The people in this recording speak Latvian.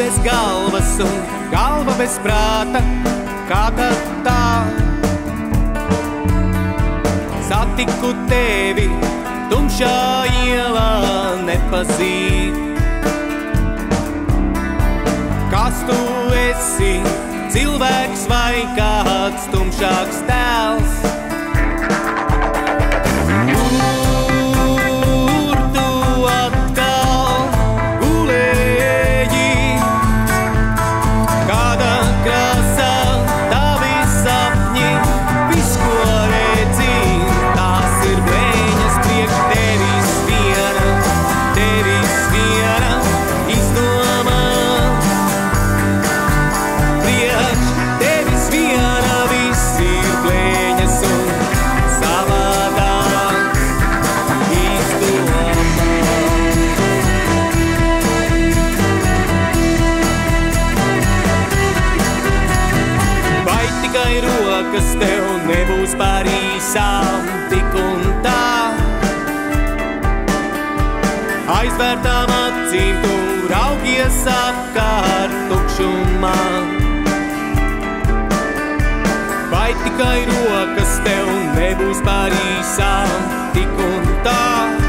bez galvas un galva bez prāta, kā tad tā? Satiku tevi tumšā ielā nepazīt. Kas tu esi, cilvēks vai kāds tumšāks tēls? Kur tu atkal gulēji? Kāda krāsā tavi sapņi? Viss, ko redzi, tās ir blēņas priekš tevis viena izdomā. Priekš tevis viena viss ir blēņas un savādāk izdomā. Vai tikai rokas tev nebūs par īsām tik un tā? Aizvērtām acīm tu raugies apkārt tukšumā. Vai tikai rokas tev nebūs par īsām tik un tā?